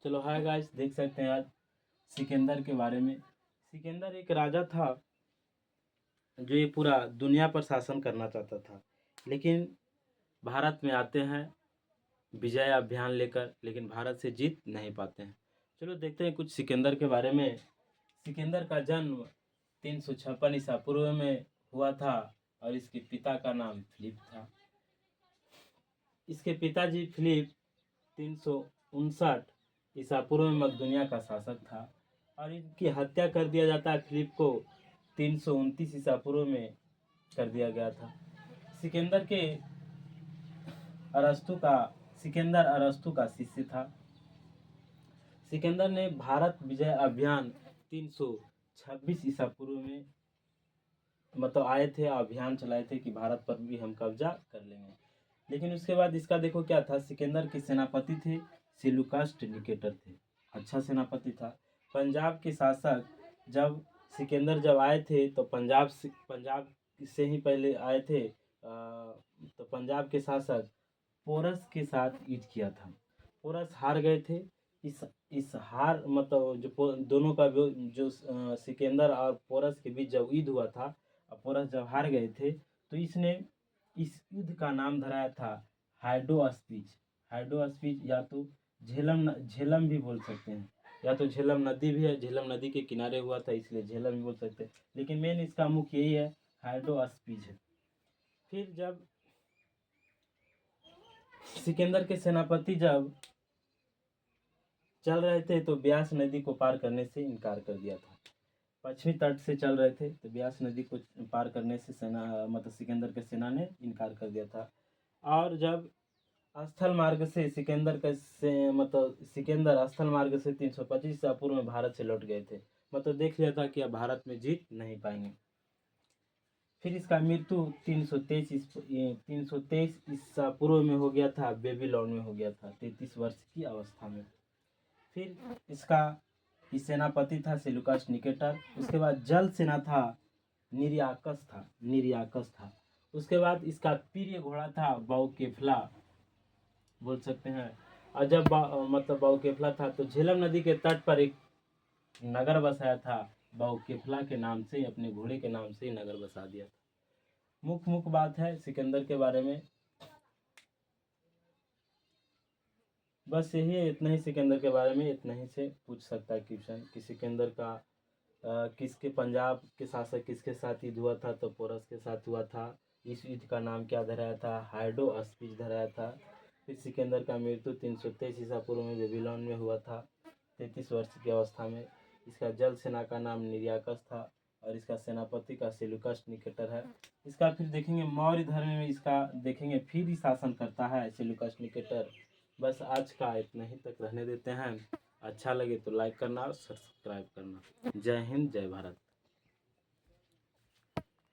चलो hi guys, देख सकते हैं आज सिकंदर के बारे में। सिकंदर एक राजा था जो ये पूरा दुनिया पर शासन करना चाहता था, लेकिन भारत में आते हैं विजय अभियान लेकर, लेकिन भारत से जीत नहीं पाते हैं। चलो देखते हैं कुछ सिकंदर के बारे में। सिकंदर का जन्म 356 ईसा पूर्व में हुआ था और इसके पिता का नाम फिलिप था। इसके पिताजी फिलिप 359 ईसा पूर्व में मकदूनिया का शासक था और इनकी हत्या कर दिया जाता है। फिलिप को 329 ईसा पूर्व में कर दिया गया था। सिकंदर के सिकंदर अरस्तु का शिष्य था। सिकंदर ने भारत विजय अभियान 326 ईसा पूर्व में आए थे, अभियान चलाए थे कि भारत पर भी हम कब्जा कर लेंगे। लेकिन उसके बाद इसका देखो क्या था, सिकंदर के सेनापति थे सेल्यूकस निकेटर थे। अच्छा सेनापति था। पंजाब के शासक जब आए थे तो पंजाब से ही पहले आए थे। तो पंजाब के शासक पोरस के साथ युद्ध किया था। पोरस हार गए थे। इस हार दोनों का जो सिकंदर और पोरस के बीच जब युद्ध हुआ था, पोरस जब हार गए थे तो इसने इस युद्ध का नाम धराया था हाइड्रो स्पीच, या तो झेलम भी बोल सकते हैं, या तो झेलम नदी भी है, झेलम नदी के किनारे हुआ था इसलिए झेलम भी बोल सकते हैं, लेकिन मेन इसका मुख्य यही है, हाइड्रो स्पीच है। फिर जब सिकंदर के सेनापति जब चल रहे थे तो ब्यास नदी को पार करने से इनकार कर दिया था। पश्चिमी तट से चल रहे थे तो ब्यास नदी को पार करने से सिकंदर के सेना ने इनकार कर दिया था। और जब स्थल मार्ग से सिकंदर स्थल मार्ग से 325 ईसा पूर्व में भारत से लौट गए थे। देख लिया था कि अब भारत में जीत नहीं पाएंगे। फिर इसका मृत्यु 323 ईसा पूर्व में हो गया था, बेबीलोन में हो गया था 33 वर्ष की अवस्था में। फिर इसका सेनापति था सेल्यूकस निकेटर। उसके बाद जल सेना था निरियाकस था। उसके बाद इसका प्रिय घोड़ा था बाउकेफला बोल सकते हैं। और जब बाउकेफला था तो झेलम नदी के तट पर एक नगर बसाया था। बाउकेफला के नाम से, अपने घोड़े के नाम से नगर बसा दिया था। मुख्य बात है सिकंदर के बारे में, बस यही है। इतना ही सिकंदर के बारे में, इतना ही से पूछ सकता है क्वेश्चन कि सिकंदर का किसके पंजाब के शासक किसके साथ युद्ध हुआ था, तो पोरस के साथ हुआ था। इस युद्ध का नाम क्या धराया था, हाइड्रो स्पीच धराया था। फिर सिकंदर का मृत्यु 323 ईसा पूर्व में बेबीलोन में हुआ था 33 वर्ष की अवस्था में। इसका जल सेना का नाम निरियाकस था और इसका सेनापति का सेल्यूकस निकेटर है। इसका फिर देखेंगे मौर्य धर्म में, इसका देखेंगे फिर ही शासन करता है सेल्यूकस निकेटर। बस आज का इतना ही तक रहने देते हैं। अच्छा लगे तो लाइक करना और सब्सक्राइब करना। जय हिंद, जय भारत।